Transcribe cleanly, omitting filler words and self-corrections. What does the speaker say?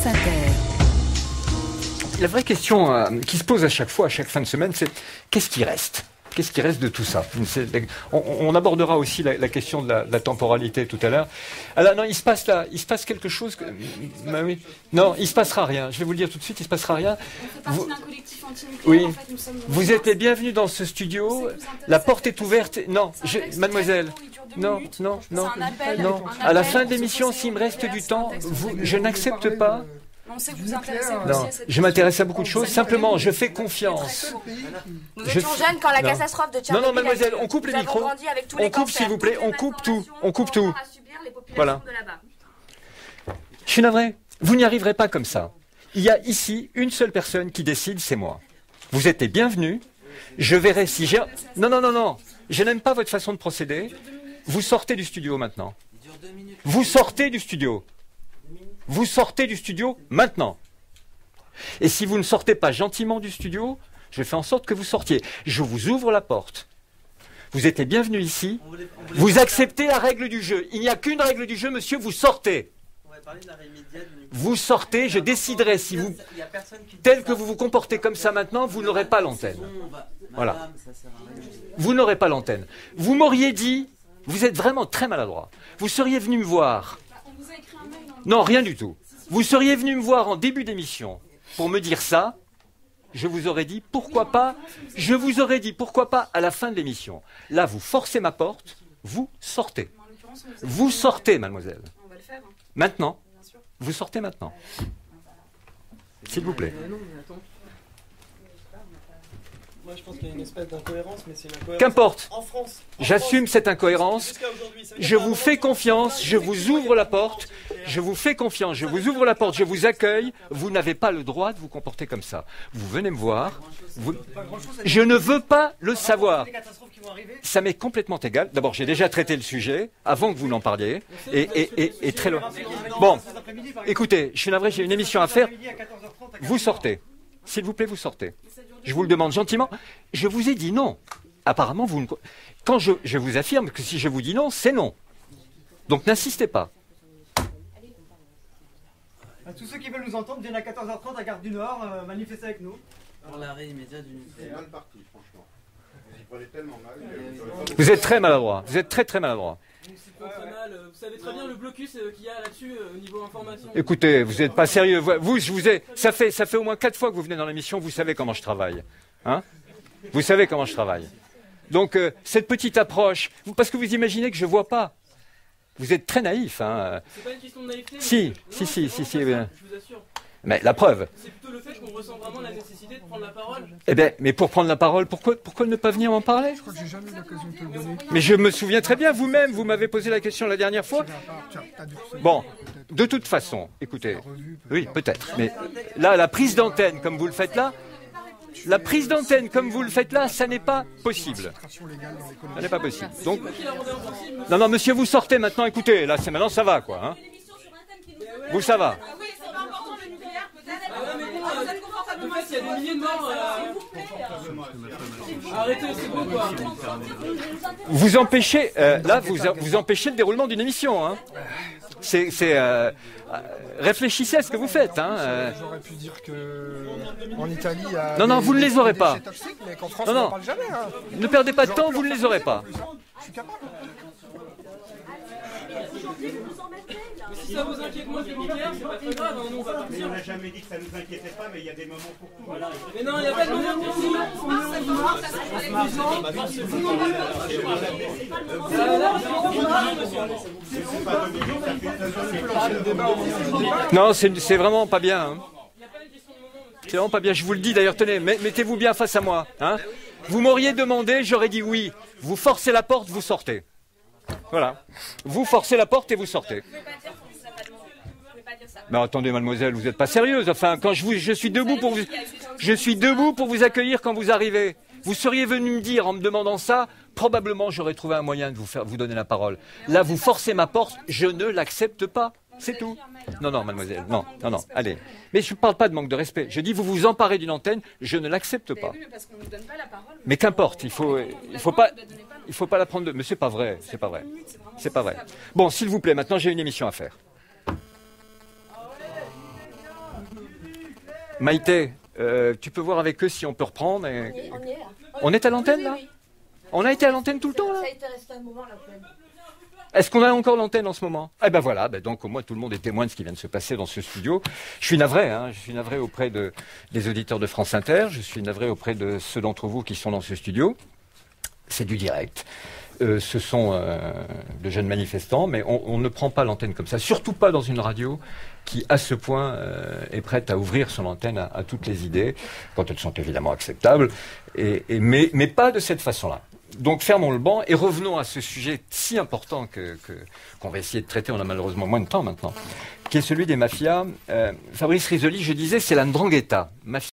France Inter. La vraie question qui se pose à chaque fois, à chaque fin de semaine, c'est qu'est-ce qui reste ? Qu'est-ce qui reste de tout ça? On abordera aussi la question de la temporalité tout à l'heure. Alors non, il se passe quelque chose. Ben oui. Non, il se passera rien. Je vais vous le dire tout de suite, il se passera rien. Vous, d'un collectif anti-nucléaire, oui. en fait, nous sommes Vous êtes les bienvenus dans ce studio. La porte est ouverte. Non, mademoiselle. Non. À la fin de l'émission, s'il me reste du temps, je n'accepte pas. On sait que vous intéressez Non, je m'intéresse à beaucoup de choses. Simplement, je fais confiance. Nous étions jeunes quand la catastrophe de Tchernobyl. Non, mademoiselle, on coupe les micros. On coupe, s'il vous plaît. On coupe tout. On coupe tout. Voilà. Je suis navré. Vous n'y arriverez pas comme ça. Il y a ici une seule personne qui décide, c'est moi. Vous êtes les bienvenus. Je verrai si j'ai... Non. Je n'aime pas votre façon de procéder. Vous sortez du studio maintenant. Vous sortez du studio. Vous sortez du studio maintenant. Et si vous ne sortez pas gentiment du studio, je fais en sorte que vous sortiez. Je vous ouvre la porte. Vous êtes les bienvenus ici. Vous acceptez la règle du jeu. Il n'y a qu'une règle du jeu, monsieur, vous sortez. Vous sortez, je déciderai si vous... Tel que vous vous comportez comme ça maintenant, vous n'aurez pas l'antenne. Voilà. Vous n'aurez pas l'antenne. Vous m'auriez dit, vous êtes vraiment très maladroit. Vous seriez venu me voir. Non, rien du tout. Vous seriez venu me voir en début d'émission pour me dire ça. Je vous aurais dit pourquoi pas. Je vous aurais dit pourquoi pas à la fin de l'émission. Là, vous forcez ma porte, vous sortez. Vous sortez, mademoiselle. Maintenant. Vous sortez maintenant. S'il vous plaît. Moi, je pense qu'il y a une espèce d'incohérence, mais c'est une incohérence. Qu'importe. En France. J'assume cette incohérence. Je vous fais confiance. Je vous ouvre la porte. Je vous fais confiance. Je vous ouvre la porte. Je vous accueille. Vous n'avez pas le droit de vous comporter comme ça. Vous venez me voir. Je ne veux pas le savoir. Ça m'est complètement égal. D'abord, j'ai déjà traité le sujet avant que vous n'en parliez. Et très loin. Bon, écoutez, je suis navré, j'ai une émission à faire. Vous sortez. S'il vous plaît, vous sortez. Je vous le demande gentiment. Je vous ai dit non. Apparemment, vous ne... Quand je vous affirme que si je vous dis non, c'est non. Donc n'insistez pas. Tous ceux qui veulent nous entendre viennent à 14h30 à Gare du Nord manifester avec nous. Pour l'arrêt immédiat du nucléaire. C'est mal parti, franchement. Vous y prenez tellement mal. Vous êtes très maladroit. Vous êtes très maladroit. Vous savez très bien le blocus qu'il y a là-dessus au niveau information. Écoutez, vous n'êtes pas sérieux. Ça fait au moins 4 fois que vous venez dans l'émission, vous savez comment je travaille. Hein? Vous savez comment je travaille. Donc, cette petite approche, parce que vous imaginez que je ne vois pas. Vous êtes très naïf. Hein? C'est pas une question de naïveté. Si. Je vous assure. Mais la preuve. C'est plutôt le fait qu'on ressent vraiment la nécessité de prendre la parole. Eh bien, mais pour prendre la parole, pourquoi ne pas venir m'en parler? Je crois que j'ai jamais eu l'occasion de te le donner. Mais je me souviens très bien, vous-même, vous m'avez posé la question la dernière fois. Bon, de toute façon, écoutez, oui, peut-être, mais là, la prise d'antenne, comme vous le faites là, ça n'est pas possible. Ça n'est pas possible. Donc, non, monsieur, vous sortez maintenant, écoutez, là, maintenant, ça va, quoi. Hein. Vous, ça va. En fait, il y a des milliers de morts. Arrêtez, c'est bon quoi. Vous empêchez, vous empêchez le déroulement d'une émission. Hein. Réfléchissez à ce que vous faites. Hein. J'aurais pu dire que en Italie, il y a non, vous ne les aurez pas. Toxiques, mais qu'en France, on n'en parle jamais. Hein. Ne perdez pas de temps, vous ne les aurez pas. Je suis capable. Si ça vous inquiète moins que le nucléaire, c'est pas très grave, hein, nous on va partir. On n'a jamais dit que ça nous inquiétait pas, mais il y a des moments pour tout. Voilà. Mais non, il n'y a pas de moment pour tout. Non, c'est vraiment pas bien. Hein. C'est vraiment pas bien. Je vous le dis d'ailleurs, tenez, mettez-vous bien face à moi. Hein. Vous m'auriez demandé, j'aurais dit oui. Vous forcez la porte, vous sortez. Voilà. Vous forcez la porte et vous sortez. Mais attendez, mademoiselle, vous n'êtes pas sérieuse. Enfin, quand je suis debout pour vous accueillir quand vous arrivez. Vous seriez venu me dire en me demandant ça, probablement j'aurais trouvé un moyen de vous donner la parole. Là, vous forcez ma porte, je ne l'accepte pas. C'est tout. Non, mademoiselle, non, allez. Mais je ne parle pas de manque de respect. Je dis, vous vous emparez d'une antenne, je ne l'accepte pas. Mais qu'importe, il faut pas la prendre de... Mais c'est pas vrai. Bon, s'il vous plaît, maintenant j'ai une émission à faire. Maïté, tu peux voir avec eux si on peut reprendre. Et... On y est là. On est à l'antenne là? Oui. On a été à l'antenne tout le temps là? Ça a été resté un moment là. Est-ce qu'on a encore l'antenne en ce moment? Eh ben voilà, donc au moins tout le monde est témoin de ce qui vient de se passer dans ce studio. Je suis navré, je suis navré auprès des auditeurs de France Inter, je suis navré auprès de ceux d'entre vous qui sont dans ce studio. C'est du direct. Ce sont de jeunes manifestants, mais on ne prend pas l'antenne comme ça, surtout pas dans une radio qui, à ce point, est prête à ouvrir son antenne à toutes les idées, quand elles sont évidemment acceptables, mais pas de cette façon-là. Donc fermons le banc et revenons à ce sujet si important qu'on va essayer de traiter, on a malheureusement moins de temps maintenant, qui est celui des mafias. Fabrice Risoli, je disais, c'est la 'ndrangheta. Mafia